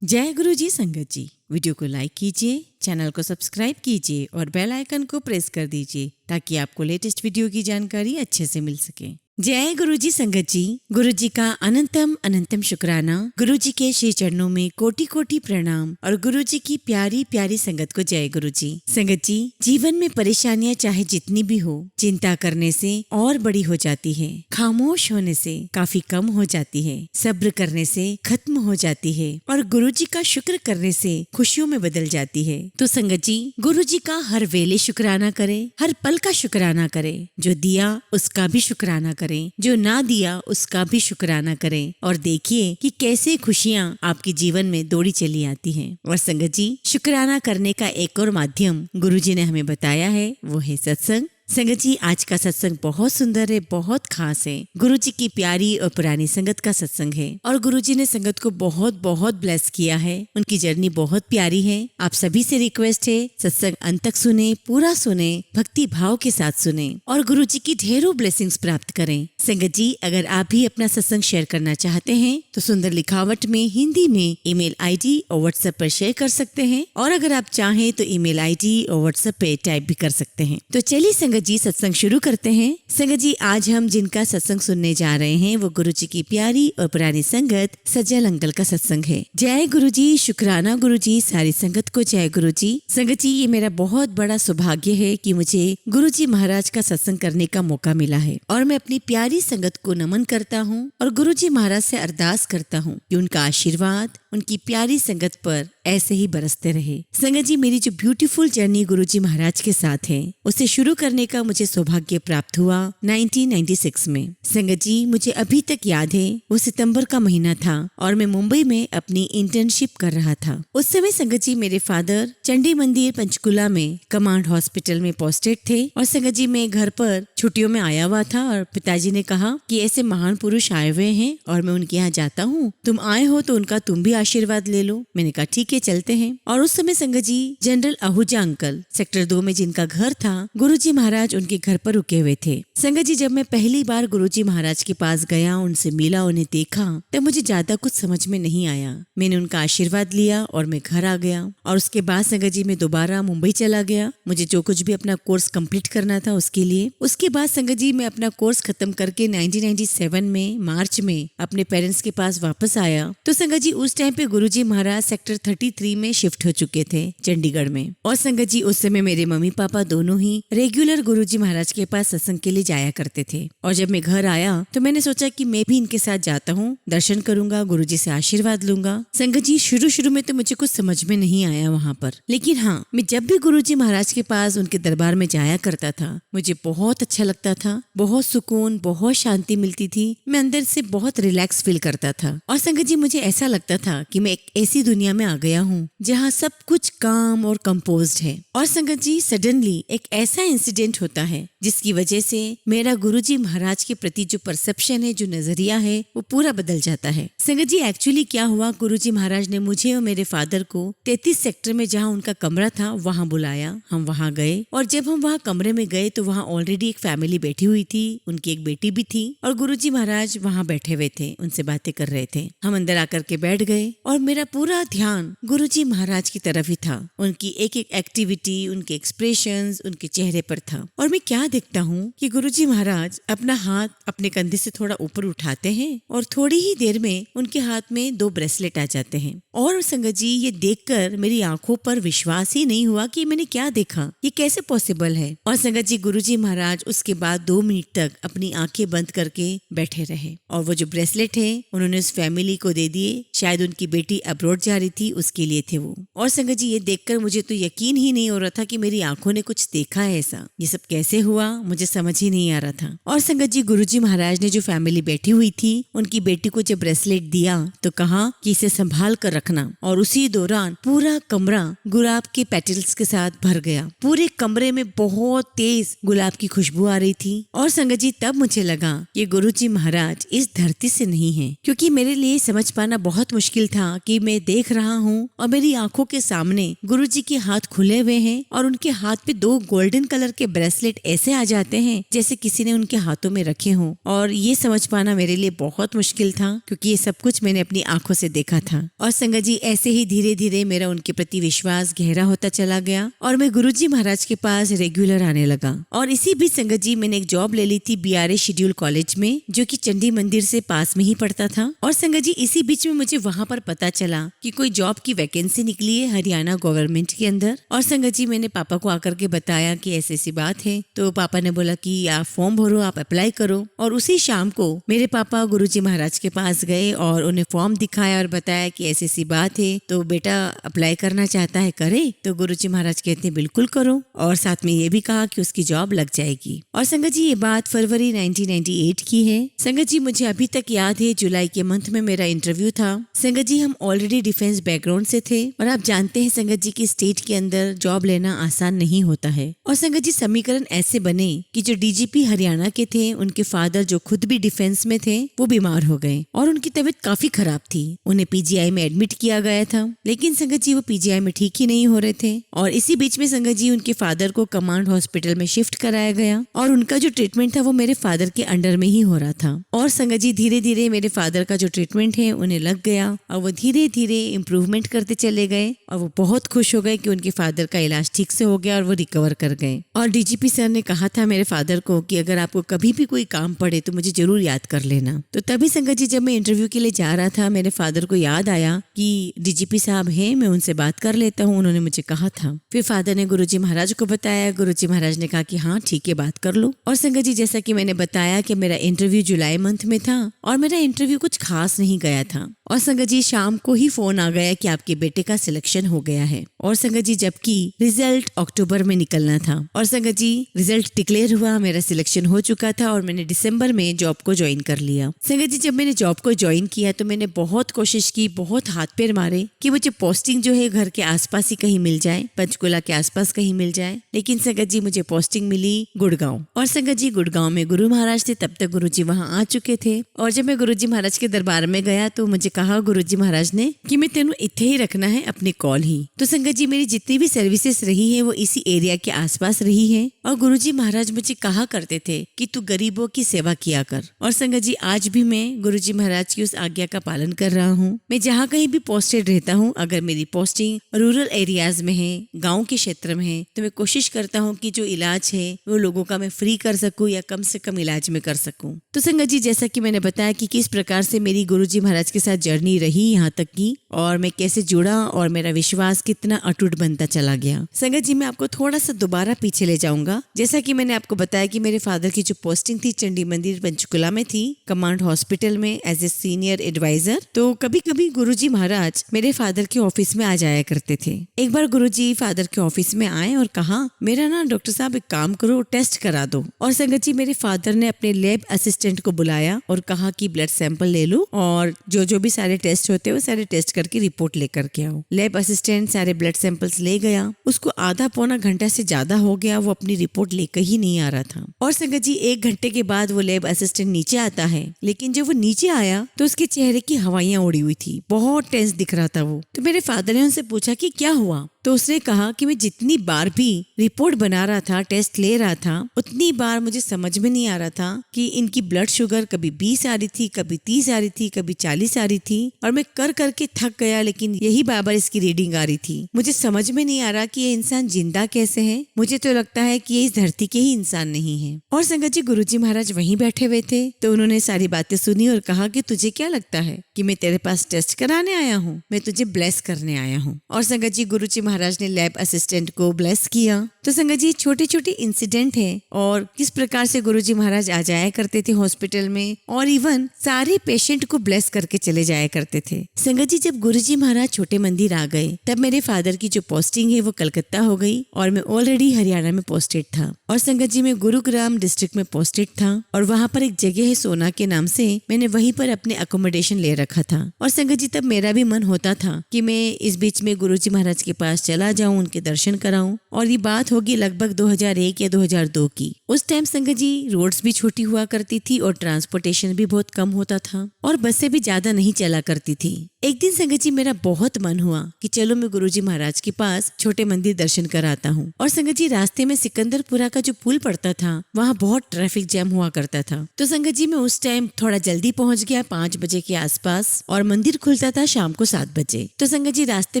जय गुरु जी संगत जी। वीडियो को लाइक कीजिए, चैनल को सब्सक्राइब कीजिए और बेल आइकन को प्रेस कर दीजिए ताकि आपको लेटेस्ट वीडियो की जानकारी अच्छे से मिल सके। जय गुरु जी संगत जी। गुरु जी का अनंतम अनंतम शुक्राना। गुरु जी के श्री चरणों में कोटि कोटि प्रणाम और गुरु जी की प्यारी प्यारी संगत को जय गुरु जी। संगत जी, जीवन में परेशानियां चाहे जितनी भी हो, चिंता करने से और बड़ी हो जाती है, खामोश होने से काफी कम हो जाती है, सब्र करने से खत्म हो जाती है और गुरु जी का शुक्र करने से खुशियों में बदल जाती है। तो संगत जी, गुरु जी का हर वेले शुक्राना करे, हर पल का शुक्राना करे। जो दिया उसका भी शुक्राना करें, जो ना दिया उसका भी शुक्राना करें और देखिए कि कैसे खुशियाँ आपके जीवन में दौड़ी चली आती हैं। और संगत जी, शुक्राना करने का एक और माध्यम गुरु जी ने हमें बताया है, वो है सत्संग। संगत जी, आज का सत्संग बहुत सुंदर है, बहुत खास है। गुरु जी की प्यारी और पुरानी संगत का सत्संग है और गुरु जी ने संगत को बहुत बहुत ब्लेस किया है। उनकी जर्नी बहुत प्यारी है। आप सभी से रिक्वेस्ट है, सत्संग अंत तक सुने, पूरा सुने, भक्ति भाव के साथ सुने और गुरु जी की ढेरों ब्लेसिंग्स प्राप्त करें। संगत जी, अगर आप भी अपना सत्संग शेयर करना चाहते हैं तो सुंदर लिखावट में हिंदी में ईमेल आईडी और व्हाट्सएप पर शेयर कर सकते हैं और अगर आप चाहें तो ईमेल आईडी और व्हाट्सएप पे टाइप भी कर सकते हैं। तो चलिए संगत जी, सत्संग शुरू करते हैं। संगत जी, आज हम जिनका सत्संग सुनने जा रहे हैं वो गुरु जी की प्यारी और पुरानी संगत सज्जल अंकल का सत्संग है। जय गुरु जी, शुक्राना गुरु जी, सारी संगत को जय गुरु जी। संगत जी, ये मेरा बहुत बड़ा सौभाग्य है कि मुझे गुरु जी महाराज का सत्संग करने का मौका मिला है और मैं अपनी प्यारी संगत को नमन करता हूँ और गुरु जी महाराज से अरदास करता हूँ कि उनका आशीर्वाद उनकी प्यारी संगत पर ऐसे ही बरसते रहे। संगत जी, मेरी जो ब्यूटीफुल जर्नी गुरु जी महाराज के साथ है उसे शुरू करने का मुझे सौभाग्य प्राप्त हुआ 1996 में। संगत जी, मुझे अभी तक याद है, वो सितंबर का महीना था और मैं मुंबई में अपनी इंटर्नशिप कर रहा था। उस समय संगत जी, मेरे फादर चंडी मंदिर पंचकुला में कमांड हॉस्पिटल में पोस्टेड थे और संगत जी, मैं घर पर छुट्टियों में आया हुआ था और पिताजी ने कहा कि ऐसे महान पुरुष आए हुए हैं और मैं उनके यहाँ जाता हूँ, तुम आए हो तो उनका तुम भी आशीर्वाद ले लो। मैंने कहा ठीक है, चलते हैं। और उस समय संगत जी, जनरल आहूजा अंकल सेक्टर 2 में जिनका घर था, गुरु जी महाराज उनके घर पर रुके हुए थे। संगत जी, जब मैं पहली बार गुरु जी महाराज के पास गया, उनसे मिला, उन्हें देखा, तब मुझे ज्यादा कुछ समझ में नहीं आया। मैंने उनका आशीर्वाद लिया और मैं घर आ गया और उसके बाद संगत जी, मैं दोबारा मुंबई चला गया, मुझे जो कुछ भी अपना कोर्स कंप्लीट करना था उसके लिए। उसके बाद संगत जी, मैं अपना कोर्स खत्म करके 1997 में मार्च में अपने पेरेंट्स के पास वापस आया। तो संगत जी, उस टाइम पे गुरु जी महाराज सेक्टर 33 में शिफ्ट हो चुके थे चंडीगढ़ में। और संगत जी, उस समय मेरे मम्मी पापा दोनों ही रेगुलर गुरु जी महाराज के पास सत्संग के लिए जाया करते थे। और जब मैं घर आया तो मैंने सोचा कि मैं भी इनके साथ जाता हूँ, दर्शन करूंगा, गुरु जी से आशीर्वाद लूंगा। संगत जी, शुरू में तो मुझे कुछ समझ में नहीं आया वहाँ पर, लेकिन हाँ, मैं जब भी गुरु जी महाराज के पास उनके दरबार में जाया करता था मुझे बहुत अच्छा लगता था, बहुत सुकून, बहुत शांति मिलती थी, मैं अंदर से बहुत रिलैक्स फील करता था। और संगत जी, मुझे ऐसा लगता था कि मैं एक ऐसी दुनिया में आ गया हूँ जहाँ सब कुछ काम और कंपोज्ड है। और संगत जी, सडनली एक ऐसा इंसिडेंट होता है जिसकी वजह से मेरा गुरुजी महाराज के प्रति जो परसेप्शन है, जो नजरिया है, वो पूरा बदल जाता है। संगत जी, एक्चुअली क्या हुआ, गुरुजी महाराज ने मुझे और मेरे फादर को 33 सेक्टर में जहाँ उनका कमरा था वहाँ बुलाया। हम वहाँ गए और जब हम वहाँ कमरे में गए तो वहाँ ऑलरेडी एक फैमिली बैठी हुई थी, उनकी एक बेटी भी थी और गुरुजी महाराज वहाँ बैठे हुए थे, उनसे बातें कर रहे थे। हम अंदर आकर के बैठ गए और मेरा पूरा ध्यान गुरुजी महाराज की तरफ ही था, उनकी एक एक एक्टिविटी, उनके एक्सप्रेशंस, उनके चेहरे पर था। और मैं क्या देखता हूँ कि गुरुजी महाराज अपना हाथ अपने कंधे से थोड़ा ऊपर उठाते हैं और थोड़ी ही देर में उनके हाथ में 2 ब्रेसलेट आ जाते हैं। और संगत जी, ये देखकर मेरी आंखों पर विश्वास ही नहीं हुआ कि मैंने क्या देखा, ये कैसे पॉसिबल है। और संगत जी, गुरुजी महाराज उसके बाद 2 मिनट तक अपनी आंखें बंद करके बैठे रहे और वो जो ब्रेसलेट है उन्होंने उस फैमिली को दे दिए। शायद उनकी बेटी अब्रॉड जा रही थी, उसके लिए थे वो। और संगत जी, ये देखकर मुझे तो यकीन ही नहीं हो रहा था कि मेरी आंखों ने कुछ देखा है ऐसा। ये सब कैसे हुआ मुझे समझ ही नहीं आ रहा था। और संगत जी, गुरुजी महाराज ने जो फैमिली बैठी हुई थी उनकी बेटी को जब ब्रेसलेट दिया तो कहा कि इसे संभाल कर रखना। और उसी दौरान पूरा कमरा गुलाब के पेटल्स के साथ भर गया। पूरे कमरे में बहुत तेज गुलाब की खुशबू बदबू आ रही थी। और संगत जी तब मुझे लगा कि गुरुजी महाराज इस धरती से नहीं है, क्योंकि मेरे लिए समझ पाना बहुत मुश्किल था कि मैं देख रहा हूँ और मेरी आंखों के सामने गुरुजी के हाथ खुले हुए हैं और उनके हाथ पे 2 गोल्डन कलर के ब्रेसलेट ऐसे आ जाते हैं जैसे किसी ने उनके हाथों में रखे हों। और ये समझ पाना मेरे लिए बहुत मुश्किल था, क्योंकि ये सब कुछ मैंने अपनी आंखों से देखा था। और संगत जी ऐसे ही धीरे धीरे मेरा उनके प्रति विश्वास गहरा होता चला गया और मैं गुरुजी महाराज के पास रेगुलर आने लगा। और इसी बीच संगत जी मैंने एक जॉब ले ली थी BRA शेड्यूल कॉलेज में, जो कि चंडी मंदिर से पास में ही पड़ता था। और संगत जी इसी बीच में मुझे वहाँ पर पता चला कि कोई जॉब की वैकेंसी निकली है हरियाणा गवर्नमेंट के अंदर। और संगत जी मैंने पापा को आकर के बताया कि ऐसी बात है, तो पापा ने बोला कि आप फॉर्म भरो, आप अप्लाई करो। और उसी शाम को मेरे पापा गुरुजी महाराज के पास गए और उन्हें फॉर्म दिखाया और बताया कि ऐसी बात है, तो बेटा अप्लाई करना चाहता है करे। तो गुरुजी महाराज कहते हैं बिल्कुल करो, और साथ में ये भी कहा कि उसकी जॉब लग जाएगी। और संगत जी ये बात फरवरी 1998 की है। संगत जी मुझे अभी तक याद है जुलाई के मंथ में मेरा इंटरव्यू था। संगत जी हम ऑलरेडी डिफेंस बैकग्राउंड से थे और आप जानते हैं संगत जी की स्टेट के अंदर जॉब लेना आसान नहीं होता है। और संगत जी समीकरण ऐसे बने कि जो DGP हरियाणा के थे उनके फादर जो खुद भी डिफेंस में थे वो बीमार हो गए और उनकी तबीयत काफी खराब थी। उन्हें PGI में एडमिट किया गया था, लेकिन संगत जी वो PGI में ठीक ही नहीं हो रहे थे। और इसी बीच में संगत जी उनके फादर को कमांड हॉस्पिटल में शिफ्ट कराया गया और उनका जो ट्रीटमेंट था वो मेरे फादर के अंडर में ही हो रहा था। और संगत जी धीरे धीरे मेरे फादर का जो ट्रीटमेंट है उन्हें लग गया और वो धीरे धीरे इम्प्रूवमेंट करते चले गए और वो बहुत खुश हो गए कि उनके फादर का इलाज ठीक से हो गया और वो रिकवर कर गए। और DGP सर ने कहा था मेरे फादर को कि अगर आपको कभी भी कोई काम पड़े तो मुझे जरूर याद कर लेना। तो तभी संगत जी जब मैं इंटरव्यू के लिए जा रहा था मेरे फादर को याद आया कि DGP साहब हैं, मैं उनसे बात कर लेता हूँ, उन्होंने मुझे कहा था। फिर फादर ने गुरुजी महाराज को बताया, गुरुजी महाराज ने कहा कि हाँ ठीक है बात कर लो। और संगत जी जैसा कि मैंने बताया कि मेरा इंटरव्यू जुलाई मंथ में था और मेरा इंटरव्यू कुछ खास नहीं गया था। और संगत जी शाम को ही फोन आ गया कि आपके बेटे का सिलेक्शन हो गया है। और संगत जी जबकि रिजल्ट अक्टूबर में निकलना था और संगत जी रिजल्ट डिक्लेयर हुआ, मेरा सिलेक्शन हो चुका था और मैंने दिसंबर में जॉब को ज्वाइन कर लिया। संगत जी जब मैंने जॉब को ज्वाइन किया तो मैंने बहुत कोशिश की, बहुत हाथ पैर मारे कि मुझे पोस्टिंग जो है घर के आसपास ही कहीं मिल जाए, पंचकुला के आसपास कहीं मिल जाए। लेकिन संगत जी मुझे पोस्टिंग मिली गुड़गांव। और संगत जी गुड़गांव में गुरु महाराज थे, तब तक गुरु जी वहाँ आ चुके थे। और जब मैं गुरु जी महाराज के दरबार में गया तो मुझे कहा गुरुजी महाराज ने कि मैं तेनू इत्थे ही रखना है, अपनी कॉल ही। तो संगत जी मेरी जितनी भी सर्विसेज रही है वो इसी एरिया के आसपास रही है। और गुरुजी महाराज मुझे कहा करते थे कि तू गरीबों की सेवा किया कर। और संगत जी आज भी मैं गुरुजी महाराज की उस आज्ञा का पालन कर रहा हूँ। मैं जहाँ कहीं भी पोस्टेड रहता हूँ, अगर मेरी पोस्टिंग रूरल एरियाज में है, गाँव के क्षेत्र में है, तो मैं कोशिश करता हूँ कि जो इलाज है वो लोगों का मैं फ्री कर सकूँ या कम से कम इलाज में कर सकूँ। तो संगत जी जैसा कि मैंने बताया कि किस प्रकार से मेरी गुरुजी महाराज के साथ जर्नी रही यहाँ तक की और मैं कैसे जुड़ा और मेरा विश्वास कितना अटूट बनता चला गया। संगत जी मैं आपको थोड़ा सा दोबारा पीछे ले जाऊंगा। जैसा कि मैंने आपको बताया कि मेरे फादर की जो पोस्टिंग थी चंडी मंदिर पंचकुला में थी, कमांड हॉस्पिटल में एज ए सीनियर एडवाइजर। तो कभी कभी गुरुजी महाराज मेरे फादर के ऑफिस में आ जाया करते थे। एक बार गुरुजी फादर के ऑफिस में आए और कहा मेरा ना डॉक्टर साहब एक काम करो, टेस्ट करा दो। और संगत जी मेरे फादर ने अपने लैब असिस्टेंट को बुलाया और कहा कि ब्लड सैंपल ले लो और जो भी सारे टेस्ट होते हैं वो सारे टेस्ट करके रिपोर्ट लेकर के आओ। लैब असिस्टेंट सारे ब्लड सैंपल्स ले गया। उसको आधा पौना घंटा से ज्यादा हो गया, वो अपनी रिपोर्ट लेकर ही नहीं आ रहा था। और संगत जी 1 घंटे के बाद वो लैब असिस्टेंट नीचे आता है, लेकिन जब वो नीचे आया तो उसके चेहरे की हवाइयां उड़ी हुई थी, बहुत टेंस दिख रहा था वो। तो मेरे फादर ने उनसे पूछा कि क्या हुआ। तो उसने कहा कि मैं जितनी बार भी रिपोर्ट बना रहा था, टेस्ट ले रहा था, उतनी बार मुझे समझ में नहीं आ रहा था कि इनकी ब्लड शुगर कभी 20 आ रही थी, कभी 30 आ रही थी, कभी 40 आ रही थी। और मैं कर करके थक गया, लेकिन यही बार इसकी रीडिंग आ रही थी। मुझे समझ में नहीं आ रहा कि ये इंसान जिंदा कैसे है। मुझे तो लगता है कि ये इस धरती के ही इंसान नहीं है। और संगत जी गुरुजी महाराज वहीं बैठे हुए थे, तो उन्होंने सारी बातें सुनी और कहा कि तुझे क्या लगता है कि मैं तेरे पास टेस्ट कराने आया हूँ? मैं तुझे ब्लेस करने आया हूँ। और संगत जी गुरुजी महाराज ने लैब असिस्टेंट को ब्लेस किया। तो संगत जी छोटे छोटे इंसिडेंट है और किस प्रकार से गुरुजी महाराज आ जाया करते थे हॉस्पिटल में और इवन सारे पेशेंट को ब्लेस करके चले जाया करते थे। संगत जी जब गुरुजी महाराज छोटे मंदिर आ गए तब मेरे फादर की जो पोस्टिंग है वो कलकत्ता हो गई और मैं ऑलरेडी हरियाणा में पोस्टेड था। और संगत जी मैं गुरुग्राम डिस्ट्रिक्ट में पोस्टेड था और वहाँ पर एक जगह है सोना के नाम से, मैंने वहीं पर अपने अकोमोडेशन ले रखा था। और संगत जी तब मेरा भी मन होता था कि मैं इस बीच में गुरुजी महाराज के पास चला जाऊं, उनके दर्शन कराऊं। और ये बात होगी लगभग 2001 या 2002 की। उस टाइम संगत जी रोड्स भी छोटी हुआ करती थी और ट्रांसपोर्टेशन भी बहुत कम होता था और बसें भी ज्यादा नहीं चला करती थी। एक दिन संगत जी मेरा बहुत मन हुआ कि चलो मैं गुरुजी महाराज के पास छोटे मंदिर दर्शन कराता हूँ। और संगत जी रास्ते में सिकंदरपुरा का जो पुल पड़ता था वहाँ बहुत ट्रैफिक जैम हुआ करता था। तो संगत जी मैं उस टाइम थोड़ा जल्दी पहुँच गया 5 बजे के आसपास और मंदिर खुलता था शाम को 7 बजे। तो संगत जी रास्ते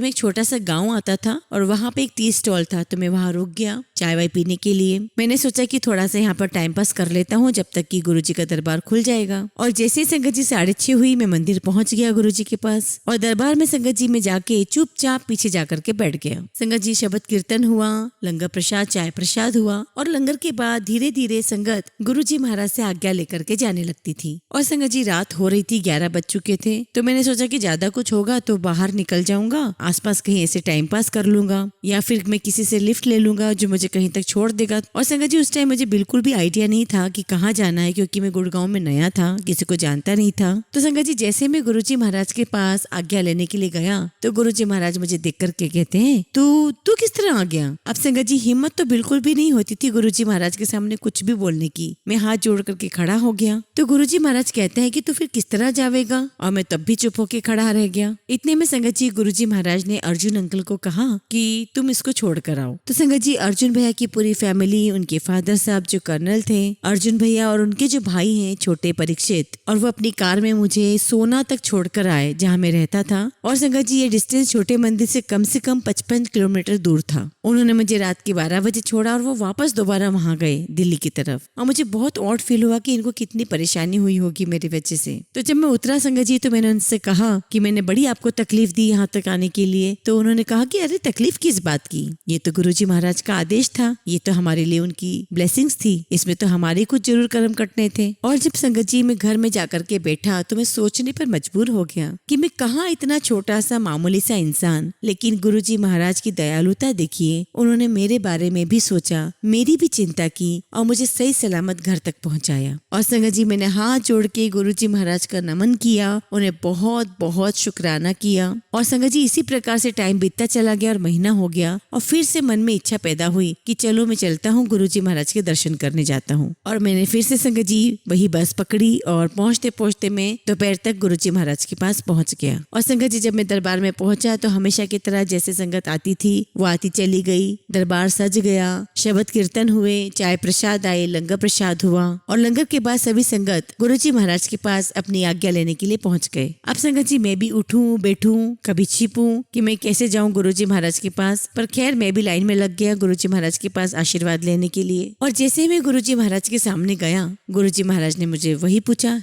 में एक छोटा सा गाँव आता था और वहाँ पे एक टी स्टॉल था, तो मैं वहाँ रुक गया चाय वाय पीने के लिए। मैंने सोचा कि थोड़ा सा यहाँ पर टाइम पास कर लेता हूँ जब तक कि गुरुजी का दरबार खुल जाएगा। और जैसे ही संगत जी 6:30 हुई मैं मंदिर पहुँच गया गुरुजी के पास और दरबार में संगत जी में जाके चुपचाप पीछे जाकर के बैठ गया। संगत जी शब्द कीर्तन हुआ, लंगर प्रसाद चाय प्रसाद हुआ और लंगर के बाद धीरे धीरे संगत गुरुजी महाराज से आज्ञा लेकर के जाने लगती थी। और संगत जी रात हो रही थी, 11 बज चुके थे। तो मैंने सोचा कि ज्यादा कुछ होगा तो बाहर निकल जाऊंगा, आसपास कहीं ऐसे टाइम पास कर लूंगा या फिर मैं किसी से लिफ्ट ले लूंगा जो मुझे कहीं तक छोड़ देगा। और संगत जी उस टाइम मुझे बिल्कुल भी आइडिया नहीं था कि कहाँ जाना है, क्योंकि मैं गुड़गांव में नया था, किसी को जानता नहीं था। तो संगत जी जैसे मैं गुरुजी महाराज के पास आज्ञा लेने के लिए गया तो गुरुजी महाराज मुझे देख करके कहते हैं तू किस तरह आ गया। अब संगत जी हिम्मत तो बिल्कुल भी नहीं होती थी गुरुजी महाराज के सामने कुछ भी बोलने की। मैं हाथ जोड़ करके खड़ा हो गया तो गुरुजी महाराज कहते हैं कि तू फिर किस तरह जावेगा, और मैं तब भी चुप होके खड़ा रह गया। इतने में संगत जी गुरुजी महाराज ने अर्जुन अंकल को कहा कि तुम इसको छोड़ कर आओ। तो संगत जी अर्जुन भैया की पूरी फैमिली, उनके फादर साहब जो कर्नल थे, अर्जुन भैया और उनके जो भाई हैं छोटे परीक्षित, और वो अपनी कार में मुझे सोना तक छोड़कर आए जहाँ मैं रहता था। और संगत जी ये डिस्टेंस छोटे मंदिर से कम 55 किलोमीटर दूर था। उन्होंने मुझे रात के 12 बजे छोड़ा और वो वापस दोबारा वहाँ गए दिल्ली की तरफ। और मुझे बहुत ऑड फील हुआ कि इनको कितनी परेशानी हुई होगी मेरी वजह से। तो जब मैं उतरा संगत जी तो मैंने उनसे कहा कि मैंने बड़ी आपको तकलीफ दी यहाँ तक आने के लिए। तो उन्होंने कहा कि अरे तकलीफ किस बात की, ये तो गुरुजी महाराज का आदेश था, ये तो हमारे लिए उनकी ब्लेसिंग्स थी, इसमें तो हमारे कुछ जरूर कर्म कटने थे। और जब संगत जी मैं घर में जाकर के बैठा तो मैं सोचने पर मजबूर हो गया कि मैं कहाँ इतना छोटा सा मामूली सा इंसान, लेकिन गुरुजी महाराज की दयालुता देखिए, उन्होंने मेरे बारे में भी सोचा, मेरी भी चिंता की और मुझे सही सलामत घर तक पहुँचाया। और संगत जी मैंने हाथ जोड़ के गुरुजी महाराज का नमन किया, उन्हें बहुत बहुत शुक्राना किया। और संगत जी इसी प्रकार से टाइम बीतता चला गया और महीना हो गया और फिर से मन में इच्छा पैदा हुई कि चलो मैं चलता हूँ गुरुजी महाराज के दर्शन करने जाता हूँ। और मैंने फिर से संगत जी वही बस पकड़ी और पहुँचते पहुँचते मैं दोपहर तक गुरुजी महाराज के पास पहुँच गया। और संगत जी जब मैं दरबार में पहुंचा तो हमेशा की तरह जैसे संगत आती थी वो आती चली गई। दरबार सज गया, शब्द कीर्तन हुए, चाय प्रसाद आए, लंगर प्रसाद हुआ और लंगर के बाद सभी संगत गुरुजी महाराज के पास अपनी आज्ञा लेने के लिए पहुंच गए। अब संगत जी मैं भी उठूं बैठूं, कभी छिपूं कि मैं कैसे जाऊं गुरुजी महाराज के पास, पर खैर मैं भी लाइन में लग गया गुरुजी महाराज के पास आशीर्वाद लेने के लिए। और जैसे मैं गुरुजी महाराज के सामने गया, गुरुजी महाराज ने मुझे वही पूछा,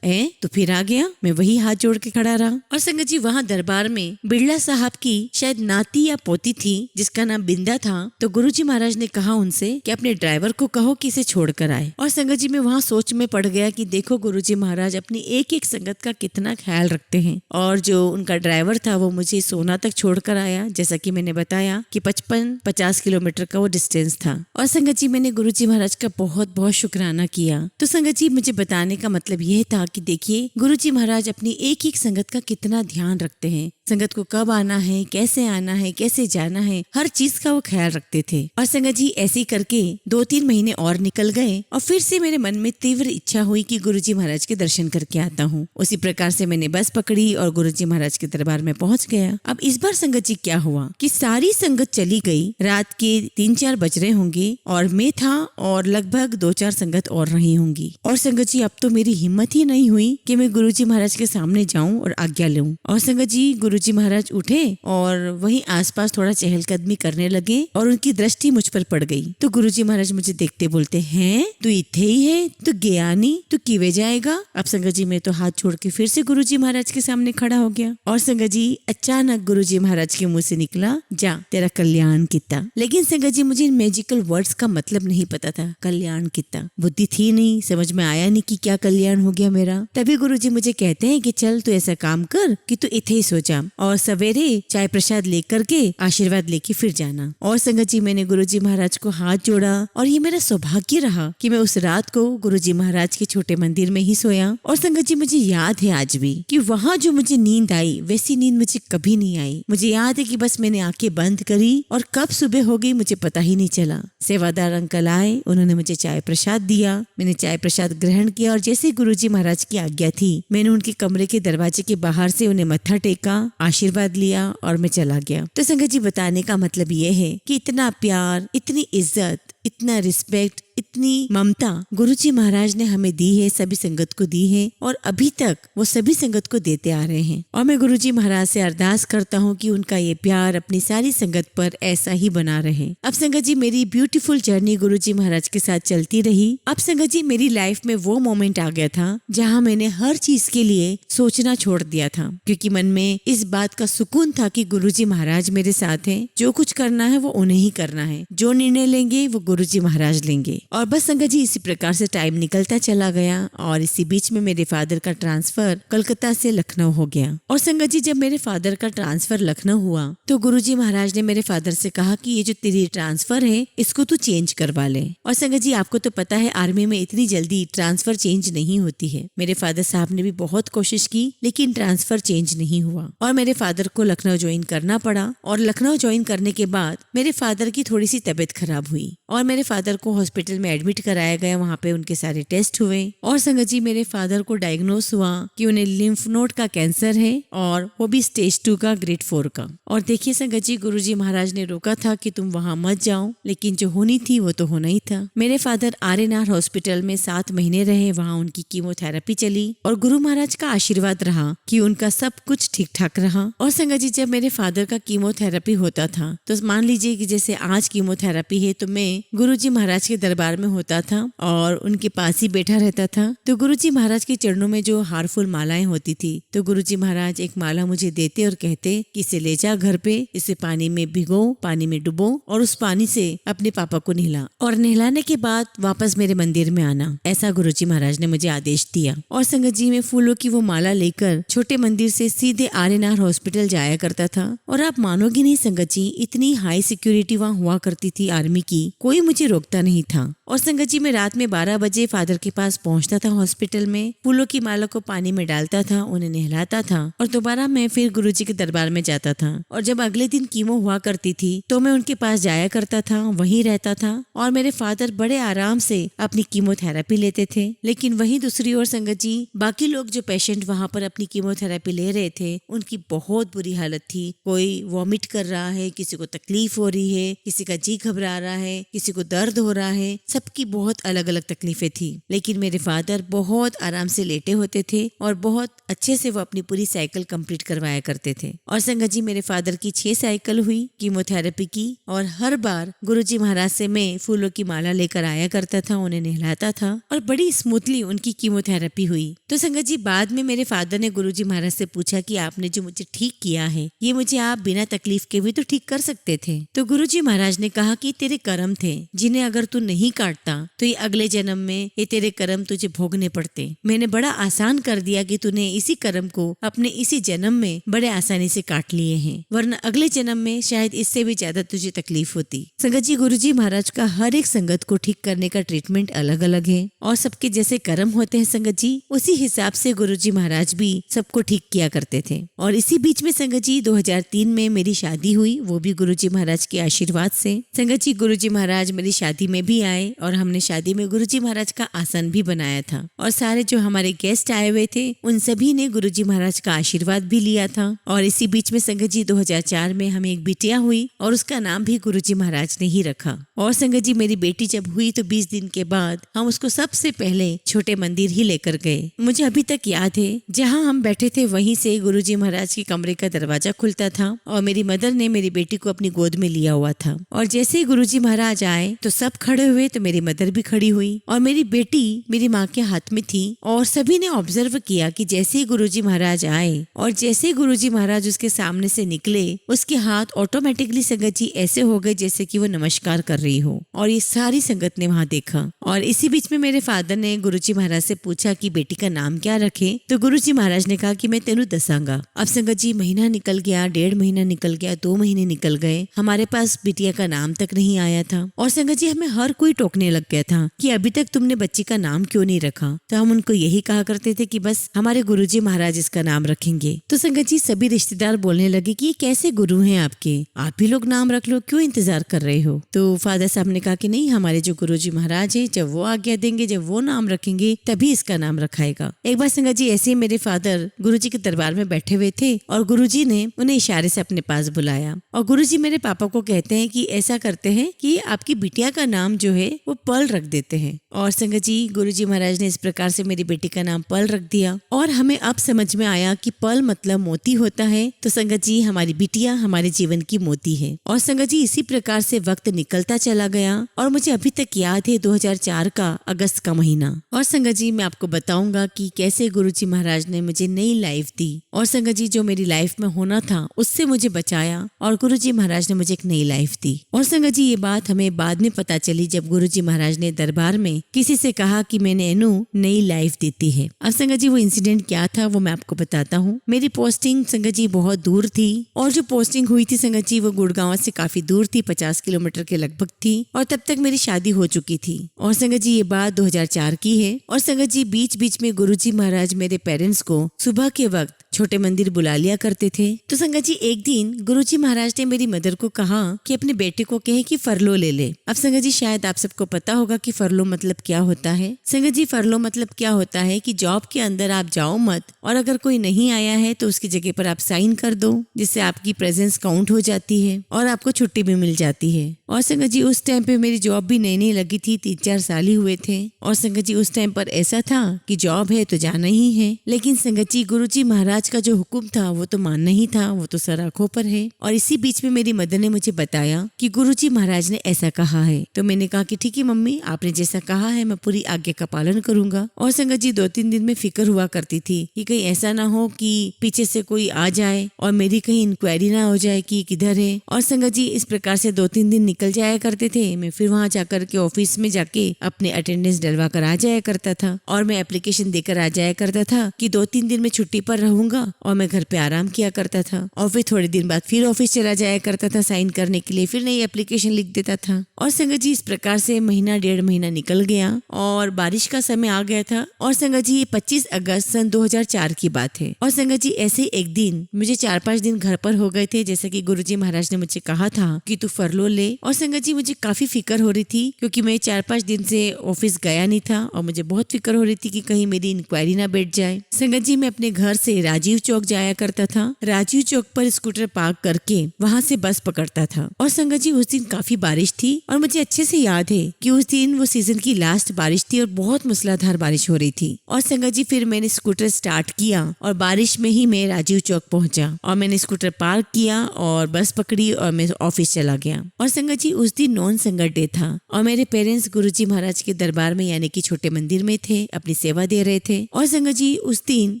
तो फिर आ गया? मैं वही हाथ जोड़ के खड़ा रहा। और संगत जी वहाँ दरबार में बिरला साहब की शायद नाती या पोती थी जिसका नाम बिंदा था। तो गुरुजी महाराज ने कहा उनसे कि अपने ड्राइवर को कहो कि इसे छोड़ कर आए। और संगत जी मैं वहाँ सोच में पड़ गया कि देखो गुरुजी महाराज अपनी एक एक संगत का कितना ख्याल रखते हैं। और जो उनका ड्राइवर था वो मुझे सोना तक छोड़ कर आया, जैसा कि मैंने बताया कि 55-50 किलोमीटर का वो डिस्टेंस था। और संगत जी मैंने गुरुजी महाराज का बहुत बहुत शुक्राना किया। तो संगत जी मुझे बताने का मतलब यह था कि देखिए गुरुजी महाराज अपनी एक एक संगत का कितना ध्यान रखते हैं। संगत को कब आना है, कैसे आना है, कैसे जाना है, हर चीज का वो ख्याल रखते थे। और संगत जी ऐसे करके 2-3 महीने और निकल गए और फिर से मेरे मन में तीव्र इच्छा हुई कि गुरुजी महाराज के दर्शन करके आता हूँ। उसी प्रकार से मैंने बस पकड़ी और गुरुजी महाराज के दरबार में पहुँच गया। अब इस बार संगत जी क्या हुआ कि सारी संगत चली गई, रात के 3-4 बज रहे होंगे और मैं था और लगभग 2-4 संगत और रही होंगी। और संगत जी अब तो मेरी हिम्मत ही नहीं हुई कि मैं गुरुजी महाराज के सामने जाऊं और आज्ञा लूं। और संगत जी गुरुजी महाराज उठे और वहीं आसपास थोड़ा चहलकदमी करने लगे और उनकी दृष्टि मुझ पर पड़ गई। तो गुरुजी महाराज मुझे देखते बोलते हैं, तू इथे ही है, तू गया नहीं, तू किवे जाएगा? अब संगत जी मैं तो हाथ छोड़ के फिर से गुरुजी महाराज के सामने खड़ा हो गया। और संगत जी अचानक गुरुजी महाराज के मुंह से निकला, जा तेरा कल्याण किता। लेकिन संगत जी मुझे इन मैजिकल वर्ड्स का मतलब नहीं पता था। कल्याण किता बुद्धि थी नहीं, समझ में आया नहीं कि क्या कल्याण हो गया मेरा। तभी गुरुजी मुझे कहते हैं कि चल तू ऐसा काम कर कि तू इथे ही सो जा, और सवेरे चाय प्रसाद लेकर के आशीर्वाद लेके फिर जाना। और संगत जी मैंने गुरुजी महाराज को हाथ जोड़ा और ये मेरा सौभाग्य रहा कि मैं उस रात को गुरुजी महाराज के छोटे मंदिर में ही सोया। और संगत जी मुझे याद है आज भी कि वहाँ जो मुझे नींद आई वैसी नींद मुझे कभी नहीं आई। मुझे याद है कि बस मैंने आंखें बंद करी और कब सुबह हो गई मुझे पता ही नहीं चला। सेवादार अंकल आए, उन्होंने मुझे चाय प्रसाद दिया, मैंने चाय प्रसाद ग्रहण किया और जैसे गुरुजी महाराज की आज्ञा थी मैंने उनके कमरे के दरवाजे के बाहर से उन्हें मत्था टेका, आशीर्वाद लिया और मैं चला गया। तो संगत जी बताने का मतलब ये है कि इतना प्यार, इतनी इज्जत, इतना रिस्पेक्ट, इतनी ममता गुरुजी महाराज ने हमें दी है, सभी संगत को दी है और अभी तक वो सभी संगत को देते आ रहे हैं। और मैं गुरुजी महाराज से अरदास करता हूँ कि उनका ये प्यार अपनी सारी संगत पर ऐसा ही बना रहे। अब संगत जी मेरी ब्यूटीफुल जर्नी गुरुजी महाराज के साथ चलती रही। अब संगत जी मेरी लाइफ में वो मोमेंट आ गया था जहाँ मैंने हर चीज के लिए सोचना छोड़ दिया था, क्योंकि मन में इस बात का सुकून था कि गुरुजी महाराज मेरे साथ हैं, जो कुछ करना है वो उन्हें ही करना है, जो निर्णय लेंगे वो गुरुजी महाराज लेंगे। और बस संगत जी इसी प्रकार से टाइम निकलता चला गया और इसी बीच में मेरे फादर का ट्रांसफर कलकत्ता से लखनऊ हो गया। और संगत जी जब मेरे फादर का ट्रांसफर लखनऊ हुआ तो गुरुजी महाराज ने मेरे फादर से कहा कि ये जो तेरी ट्रांसफर है इसको तू चेंज करवा ले। और संगत जी आपको तो पता है आर्मी में इतनी जल्दी ट्रांसफर चेंज नहीं होती है। मेरे फादर साहब ने भी बहुत कोशिश की लेकिन ट्रांसफर चेंज नहीं हुआ और मेरे फादर को लखनऊ ज्वाइन करना पड़ा। और लखनऊ ज्वाइन करने के बाद मेरे फादर की थोड़ी सी तबीयत खराब हुई और मेरे फादर को हॉस्पिटल में एडमिट कराया गया। वहाँ पे उनके सारे टेस्ट हुए और संगत जी मेरे फादर को डायग्नोस हुआ कि उन्हें लिम्फ नोड का कैंसर है और वो भी स्टेज 2 का ग्रेड 4 का। और देखिए संगत जी गुरुजी महाराज ने रोका था कि तुम वहाँ मत जाओ, लेकिन जो होनी थी वो तो होना ही था। मेरे फादर RNR हॉस्पिटल में 7 महीने रहे, वहाँ उनकी कीमोथेरेपी चली और गुरु महाराज का आशीर्वाद रहा कि उनका सब कुछ ठीक ठाक रहा। और संगत जी जब मेरे फादर का कीमोथेरेपी होता था तो मान लीजिए कि जैसे आज कीमोथेरेपी है तो मैं गुरुजी महाराज के दरबार में होता था और उनके पास ही बैठा रहता था। तो गुरुजी महाराज के चरणों में जो हारफुल मालाएं होती थी तो गुरुजी महाराज एक माला मुझे देते और कहते कि इसे ले जा घर पे, इसे पानी में भिगो, पानी में डुबो और उस पानी से अपने पापा को नहला और नहलाने के बाद वापस मेरे मंदिर में आना, ऐसा गुरुजी महाराज ने मुझे आदेश दिया। और संगत जी में फूलों की वो माला लेकर छोटे मंदिर से सीधे RNR हॉस्पिटल जाया करता था। और आप मानोगे नहीं संगत जी, इतनी हाई सिक्योरिटी वहाँ हुआ करती थी आर्मी की, कोई मुझे रोकता नहीं था। और संगत जी मैं रात में 12 बजे फादर के पास पहुंचता था हॉस्पिटल में, फूलों की माला को पानी में डालता था, उन्हें नहलाता था और दोबारा मैं फिर गुरुजी के दरबार में जाता था। और जब अगले दिन कीमो हुआ करती थी तो मैं उनके पास जाया करता था, वहीं रहता था और मेरे फादर बड़े आराम से अपनी कीमोथेरेपी लेते थे। लेकिन वहीं दूसरी ओर संगत जी बाकी लोग जो पेशेंट वहाँ पर अपनी कीमोथेरेपी ले रहे थे उनकी बहुत बुरी हालत थी। कोई वॉमिट कर रहा है, किसी को तकलीफ हो रही है, किसी का जी घबरा रहा है, किसी को दर्द हो रहा है, सबकी बहुत अलग अलग तकलीफें थी। लेकिन मेरे फादर बहुत आराम से लेटे होते थे और बहुत अच्छे से वो अपनी पूरी साइकिल कंप्लीट करवाया करते थे। और संगत जी मेरे फादर की 6 साइकिल हुई कीमोथेरेपी की और हर बार गुरुजी महाराज से मैं फूलों की माला लेकर आया करता था, उन्हें नहलाता था और बड़ी स्मूथली उनकी कीमोथेरेपी हुई। तो संगत जी बाद में मेरे फादर ने गुरुजी महाराज से पूछा कि आपने जो मुझे ठीक किया है ये मुझे आप बिना तकलीफ के भी तो ठीक कर सकते थे। तो गुरुजी महाराज ने कहा कि तेरे कर्म थे जिन्हें अगर तू नहीं काटता तो ये अगले जन्म में ये तेरे कर्म तुझे भोगने पड़ते। मैंने बड़ा आसान कर दिया कि तूने इसी कर्म को अपने इसी जन्म में बड़े आसानी से काट लिए हैं, वरना अगले जन्म में शायद इससे भी ज्यादा तुझे तकलीफ होती। संगत जी गुरुजी महाराज का हर एक संगत को ठीक करने का ट्रीटमेंट अलग अलग है और सबके जैसे कर्म होते हैं संगत जी, उसी हिसाब से गुरुजी महाराज भी सबको ठीक किया करते थे। और इसी बीच में संगत जी 2003 में मेरी शादी हुई, वो भी गुरुजी महाराज के आशीर्वाद से। संगत जी गुरुजी महाराज मेरी शादी में भी आए और हमने शादी में गुरुजी महाराज का आसन भी बनाया था और सारे जो हमारे गेस्ट आए हुए थे उन सभी ने गुरुजी महाराज का आशीर्वाद भी लिया था। और इसी बीच में संगत जी 2004 में हमें एक बिटिया हुई और उसका नाम भी गुरुजी महाराज ने ही रखा। और संगत जी मेरी बेटी जब हुई तो 20 दिन के बाद हम उसको सबसे पहले छोटे मंदिर ही लेकर गए। मुझे अभी तक याद है जहाँ हम बैठे थे वहीं से गुरुजी महाराज के कमरे का दरवाजा खुलता था और मेरी मदर ने मेरी बेटी को अपनी गोद में लिया हुआ था। और जैसे ही गुरुजी महाराज आए तो सब खड़े हुए तो मेरी मदर भी खड़ी हुई और मेरी बेटी मेरी माँ के हाथ में थी। और सभी ने ऑब्जर्व किया कि जैसे ही गुरुजी महाराज आए और जैसे ही गुरुजी महाराज उसके सामने से निकले उसके हाथ ऑटोमेटिकली संगत जी ऐसे हो गए जैसे कि वो नमस्कार कर रही रही हो। और ये सारी संगत ने वहाँ देखा। और इसी बीच में मेरे फादर ने गुरुजी महाराज से पूछा कि बेटी का नाम क्या रखे। तो गुरुजी महाराज ने कहा कि मैं तेनू दसांगा। अब संगत जी महीना निकल गया, 1.5 महीना निकल गया, 2 महीने निकल गए, हमारे पास बिटिया का नाम तक नहीं आया था। और संगत जी हमें हर कोई टोकने लग गया था कि अभी तक तुमने बच्ची का नाम क्यों नहीं रखा। तो हम उनको यही कहा करते थे कि बस हमारे गुरुजी महाराज इसका नाम रखेंगे। तो संगत जी सभी रिश्तेदार बोलने लगे कि ये कैसे गुरु हैं आपके, आप भी लोग नाम रख लो, क्यों इंतजार कर रहे हो। तो फादर साहब ने कहा कि नहीं, हमारे जो गुरुजी महाराज है जब वो आज्ञा देंगे, जब वो नाम रखेंगे तभी इसका नाम रखाएगा। एक बार संगत जी ऐसे ही मेरे फादर गुरुजी के दरबार में बैठे हुए थे और गुरुजी ने उन्हें इशारे से अपने पास बुलाया। और गुरुजी मेरे पापा को कहते हैं कि ऐसा करते हैं कि आपकी बिटिया का नाम जो है वो पर्ल रख देते हैं। और संगत जी गुरुजी महाराज ने इस प्रकार से मेरी बेटी का नाम पर्ल रख दिया। और हमें अब समझ में आया कि पर्ल मतलब मोती होता है। तो संगत जी हमारी बिटिया हमारे जीवन की मोती है। और संगत जी इसी प्रकार से वक्त निकलता चला गया और मुझे अभी तक याद है 2004 का अगस्त का महीना। और संगत जी मैं आपको बताऊंगा कि कैसे गुरुजी महाराज ने मुझे नई लाइफ दी। और संगत जी जो मेरी लाइफ में होना था उससे मुझे बचाया और गुरुजी महाराज ने मुझे एक नई लाइफ दी। और संगत जी ये बात हमें बाद में पता चली जब गुरुजी महाराज ने दरबार में किसी से कहा कि मैंने एनू नई लाइफ देती है। अब संगत जी वो इंसिडेंट क्या था वो मैं आपको बताता हूँ। मेरी पोस्टिंग संगत जी बहुत दूर थी और जो पोस्टिंग हुई थी संगत जी वो गुड़गांव से काफी दूर थी, 50 किलोमीटर के लगभग थी। और तब तक मेरी शादी हो चुकी थी। और संगत जी ये बात 2004 की है। और संगत जी बीच बीच में गुरुजी महाराज मेरे पेरेंट्स को सुबह के वक्त छोटे मंदिर बुला लिया करते थे। तो संगत जी एक दिन गुरुजी महाराज ने मेरी मदर को कहा कि अपने बेटे को कहे कि फरलो ले ले। अब संगत जी शायद आप सबको पता होगा कि फरलो मतलब क्या होता है। संगत जी फरलो मतलब क्या होता है कि जॉब के अंदर आप जाओ मत और अगर कोई नहीं आया है तो उसकी जगह पर आप साइन कर दो, जिससे आपकी प्रेजेंस काउंट हो जाती है और आपको छुट्टी भी मिल जाती है। और संगत जी उस टाइम पे मेरी जॉब भी नई नई लगी थी, 3-4 साल ही हुए थे। और संगत जी उस टाइम पर ऐसा था कि जॉब है तो जाना ही है। लेकिन संगत जी गुरुजी महाराज का जो हुक्म था वो तो मानना ही था, वो तो सर आंखों पर है। और इसी बीच में मेरी मदर ने मुझे बताया कि गुरुजी महाराज ने ऐसा कहा है। तो मैंने कहा कि ठीक है मम्मी, आपने जैसा कहा है मैं पूरी आज्ञा का पालन करूंगा। और संगत जी 2-3 दिन में फिक्र हुआ करती थी कि कहीं ऐसा ना हो कि पीछे से कोई आ जाए और मेरी कहीं इंक्वायरी ना हो जाए कि किधर है। और संगत जी इस प्रकार से 2-3 दिन निकल जाया करते थे। मैं फिर वहाँ जाकर के ऑफिस में जाके अपने अटेंडेंस डलवा कर आ जाया करता था और मैं एप्लीकेशन देकर आ जाया करता था कि 2-3 दिन में छुट्टी पर रहूंगा और मैं घर पे आराम किया करता था। और फिर थोड़े दिन बाद फिर ऑफिस चला जाया करता था साइन करने के लिए, फिर नई एप्लीकेशन लिख देता था। और संगत जी इस प्रकार से महीना 1.5 महीना निकल गया और बारिश का समय आ गया था। और संगत जी 25 अगस्त सन 2004 की बात है। और संगत जी ऐसे एक दिन मुझे 4-5 दिन घर पर हो गए थे, जैसे कि गुरुजी महाराज ने मुझे कहा था कि तू फरलो ले। और संगत जी मुझे काफी फिक्र हो रही थी क्योंकि मैं 4-5 दिन से ऑफिस गया नहीं था और मुझे बहुत फिक्र हो रही थी कि कहीं मेरी इंक्वायरी ना बैठ जाए। संगत जी मैं अपने घर से राजीव चौक जाया करता था। राजीव चौक पर स्कूटर पार्क करके वहाँ से बस पकड़ता था। और संगत जी उस दिन काफी बारिश थी और मुझे अच्छे से याद है कि उस दिन वो सीजन की लास्ट बारिश थी और बहुत मूसलाधार बारिश हो रही थी। और संगत जी फिर मैंने स्कूटर स्टार्ट किया और बारिश में ही मैं राजीव चौक पहुंचा और मैंने स्कूटर पार्क किया और बस पकड़ी और मैं ऑफिस चला गया। और संगत जी उस दिन नॉन संगत डे था और मेरे पेरेंट्स गुरुजी महाराज के दरबार में यानी कि छोटे मंदिर में थे, अपनी सेवा दे रहे थे। और संगत जी उस दिन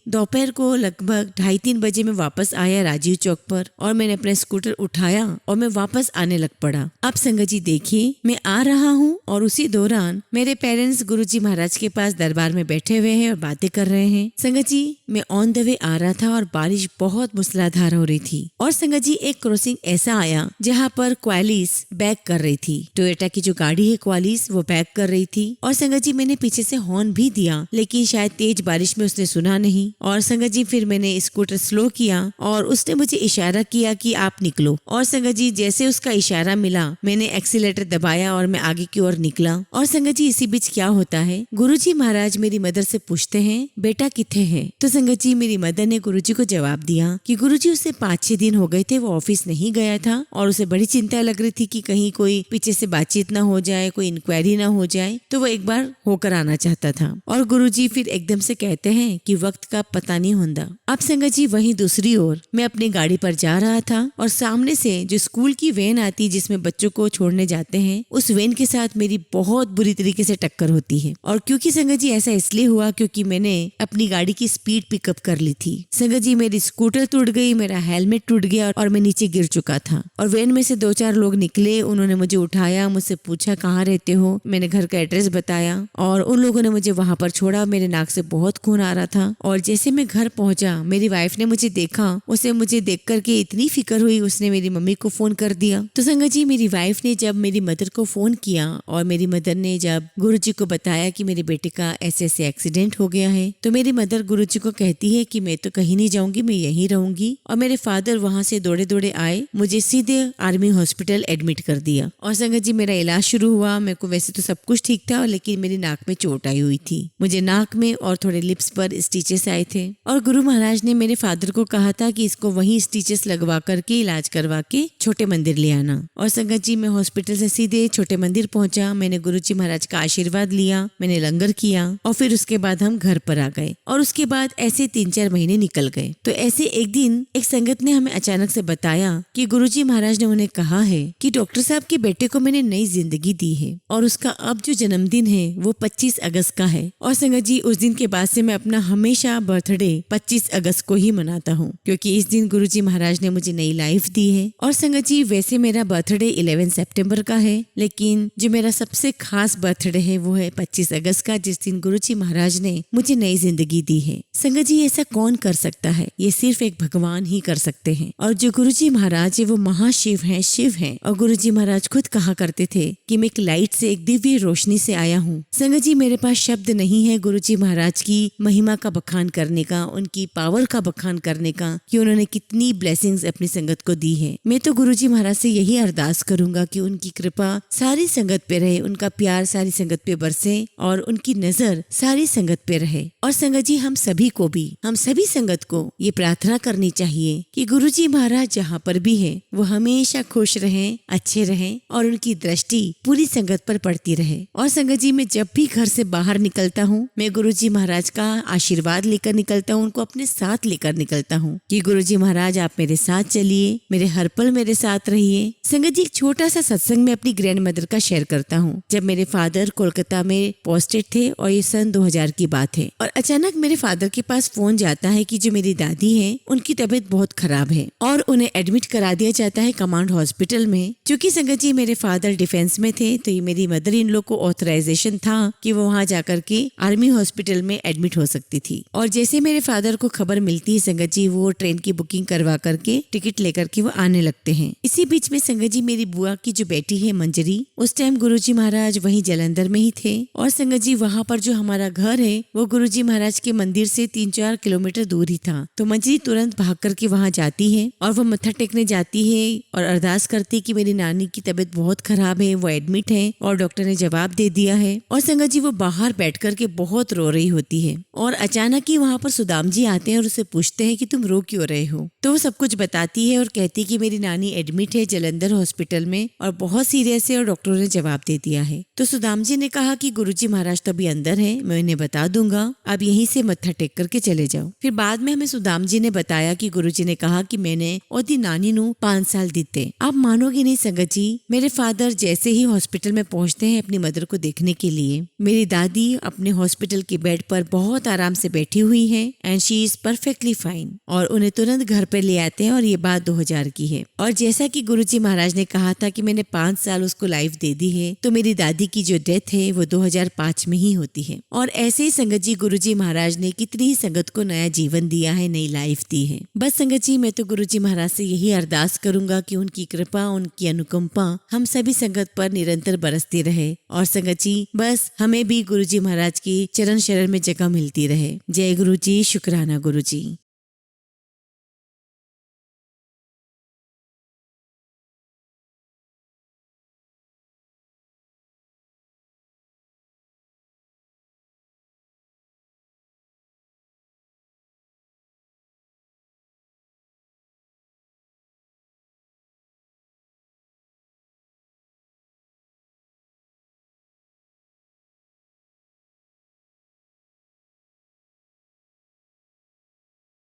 दोपहर को लगभग 2:30-3 बजे में वापस आया राजीव चौक पर और मैंने अपना स्कूटर उठाया और मैं वापस आने लग पड़ा। अब संगत जी देखिए मैं आ रहा हूँ और उसी दौरान मेरे पेरेंट्स गुरुजी महाराज के पास दरबार में बैठे हुए हैं और बातें कर रहे हैं। संगत जी मैं ऑन द वे आ रहा था और बारिश बहुत मूसलाधार हो रही थी। और संगत जी एक क्रॉसिंग ऐसा आया जहाँ पर क्वालिस बैक कर रही थी। टोयोटा की जो गाड़ी है क्वालिस वो बैक कर रही थी। और संगत जी मैंने पीछे से हॉर्न भी दिया लेकिन शायद तेज बारिश में उसने सुना नहीं। और संगत जी फिर मैंने स्कूटर स्लो किया और उसने मुझे इशारा किया कि आप निकलो। और संगत जी जैसे उसका इशारा मिला मैंने एक्सीलेटर दबाया और मैं आगे की ओर निकला। और संगत जी इसी बीच क्या होता है, गुरुजी महाराज मेरी मदर से पूछते हैं बेटा किथे है। तो संगत जी मेरी मदर ने गुरुजी को जवाब दिया कि गुरुजी उसे 5-6 दिन हो गए थे वो ऑफिस नहीं गया था और उसे बड़ी चिंता लग रही थी कि कहीं कोई पीछे से बातचीत ना हो जाए, कोई इंक्वायरी ना हो जाए, तो वो एक बार होकर आना चाहता था। और गुरुजी फिर एकदम से कहते हैं कि वक्त का पता नहीं होता अब संगत जी वहीं दूसरी ओर मैं अपनी गाड़ी पर जा रहा था और सामने से जो स्कूल की वैन आती जिसमें बच्चों को छोड़ने जाते हैं, उस वैन के साथ मेरी बहुत बुरी तरीके से टक्कर होती है। और क्योंकि संगत जी ऐसा इसलिए हुआ क्योंकि मैंने अपनी गाड़ी की स्पीड पिकअप कर ली थी। संगत जी मेरी स्कूटर टूट गई, मेरा हेलमेट टूट गया और मैं नीचे गिर चुका था। और वैन में से 2-4 लोग निकले, उन्होंने मुझे उठाया, मुझसे पूछा कहाँ रहते हो, मैंने घर का एड्रेस बताया और उन लोगों ने मुझे वहां पर छोड़ा। मेरे नाक से बहुत खून आ रहा था और जैसे मैं घर पहुंचा मेरी वाइफ ने मुझे देखा, उसे मुझे देख करके इतनी फिक्र हुई, उसने मेरी मम्मी को फोन कर दिया। तो संगत जी मेरी वाइफ ने जब मेरी मदर को फोन किया और मेरी मदर ने जब गुरुजी को बताया कि मेरे बेटे का ऐसे ऐसे एक्सीडेंट हो गया है, तो मेरी मदर गुरुजी को कहती है कि मैं तो कहीं नहीं जाऊंगी, मैं यहीं रहूंगी। और मेरे फादर वहां से दौड़े दौड़े आए, मुझे सीधे आर्मी हॉस्पिटल एडमिट कर दिया। और संगत जी मेरा इलाज शुरू हुआ। मेरे को वैसे तो सब कुछ ठीक था लेकिन मेरी नाक में चोट आई हुई थी, मुझे नाक में और थोड़े लिप्स पर स्टिचेस आए थे। और गुरु महाराज ने मेरे फादर को कहा था कि इसको वहीं स्टिचेस लगवा करके इलाज करवा के छोटे मंदिर ले आना। और संगत जी मैं हॉस्पिटल से सीधे छोटे मंदिर पहुंचा, मैंने गुरुजी महाराज का आशीर्वाद लिया, मैंने लंगर किया और फिर उसके बाद हम घर पर आ गए। और उसके बाद ऐसे 3-4 महीने निकल गए। तो ऐसे एक दिन एक संगत ने हमें अचानक से बताया कि गुरुजी महाराज ने उन्हें कहा है कि डॉक्टर साहब के बेटे को मैंने नई जिंदगी दी है और उसका अब जो जन्मदिन है वो 25 अगस्त का है। और संगत जी उस दिन के बाद से मैं अपना हमेशा बर्थडे 25 अगस्त को ही मनाता हूँ क्योंकि इस दिन गुरुजी महाराज ने मुझे नई लाइफ दी है। और संगत जी वैसे मेरा बर्थडे 11 सितंबर का है, लेकिन जो मेरा सबसे खास बर्थडे है वो है 25 अगस्त का, जिस दिन गुरुजी महाराज ने मुझे नई जिंदगी दी है। संगत जी ऐसा कौन कर सकता है, ये सिर्फ एक भगवान ही कर सकते हैं। और जो गुरुजी महाराज है वो महाशिव हैं, शिव हैं। और गुरुजी महाराज खुद कहा करते थे कि मैं एक लाइट से, एक दिव्य रोशनी से आया हूँ। संगत जी मेरे पास शब्द नहीं है गुरुजी महाराज की महिमा का बखान करने का, उनकी पावर का बखान करने का कि उन्होंने कितनी ब्लेसिंग्स अपनी संगत को दी है। मैं तो गुरुजी महाराज से यही अरदास करूंगा कि उनकी कृपा सारी संगत पे रहे, उनका प्यार सारी संगत पे बरसे और उनकी नजर सारी संगत पे रहे। और संगत जी हम सभी को भी, हम सभी संगत को ये प्रार्थना करनी चाहिए कि गुरुजी महाराज जहाँ पर भी है वो हमेशा खुश रहें, अच्छे रहें और उनकी दृष्टि पूरी संगत पर पड़ती रहे। और संगत जी मैं जब भी घर से बाहर निकलता हूँ मैं गुरुजी महाराज का आशीर्वाद लेकर निकलता हूँ, उनको अपने साथ लेकर निकलता हूँ कि गुरुजी महाराज आप मेरे साथ चलिए, मेरे हर पल मेरे साथ रहिए। संगत जी एक छोटा सा सत्संग में अपनी ग्रैंड मदर का शेयर करता हूँ। जब मेरे फादर कोलकाता में पोस्टेड थे और ये सन 2000 की बात है और अचानक मेरे फादर के पास फोन जाता है कि जो मेरी दादी है उनकी तबीयत बहुत खराब है और उन्हें एडमिट करा दिया जाता है कमांड हॉस्पिटल में। क्योंकि संगत जी मेरे फादर डिफेंस में थे तो ये मेरी मदर इन लोग को ऑथराइजेशन था कि वो वहाँ जाकर के आर्मी हॉस्पिटल में एडमिट हो सकती थी। और जैसे मेरे फादर को खबर मिलती है संगत जी वो ट्रेन की बुकिंग करवा करके टिकट लेकर के वो आने लगते हैं। इसी बीच में संगत जी मेरी बुआ की जो बेटी है मंजरी, उस टाइम गुरुजी महाराज वहीं जालंधर में ही थे। और संगत जी वहाँ पर जो हमारा घर है वो गुरुजी महाराज के मंदिर से 3-4 किलोमीटर दूर ही था। तो मंजरी तुरंत भाग करके वहाँ जाती है और वो मत्था टेकने जाती है और अरदास करती कि मेरी नानी की तबीयत बहुत खराब है, वो एडमिट है और डॉक्टर ने जवाब दे दिया है। और संगत जी वो बाहर बैठ करके बहुत रो रही होती है और अचानक ही वहाँ पर सुदाम जी आते हैं और उससे पूछते हैं कि तुम रो क्यों रहे हो। तो वो सब कुछ बताती है और कहती है कि मेरी नानी एडमिट है जालंधर हॉस्पिटल में और बहुत सीरियस है और डॉक्टरों ने जवाब दे दिया है। तो सुदाम जी ने कहा कि गुरुजी महाराज तो अभी अंदर है, मैं उन्हें बता दूंगा, आप यहीं से मत्था टेक करके चले जाओ। फिर बाद में हमें सुदाम जी ने बताया कि गुरुजी ने कहा कि मैंने ओदी नानी नू 5 साल दिते। आप मानोगे नहीं संगत जी, मेरे फादर जैसे ही हॉस्पिटल में पहुंचते हैं अपनी मदर को देखने के लिए, मेरी दादी अपने हॉस्पिटल के बेड पर बहुत आराम से बैठी हुई है and she is perfectly fine और उन्हें तुरंत घर पे ले आते हैं। और ये बात 2000 की है। और जैसा कि गुरुजी महाराज ने कहा था कि मैंने 5 साल उसको लाइफ दे दी है, तो मेरी दादी की जो डेथ है वो 2005 में ही होती है। और ऐसे ही संगत जी गुरुजी महाराज ने कितनी ही संगत को नया जीवन दिया है, नई लाइफ दी है। बस संगत जी मैं तो गुरुजी महाराज से यही अरदास करूंगा कि उनकी कृपा, उनकी अनुकंपा हम सभी संगत पर निरंतर बरसती रहे। और संगत जी बस हमें भी गुरुजी महाराज की चरण शरण में जगह मिलती रहे। जय गुरु जी, शुक्राना गुरु जी।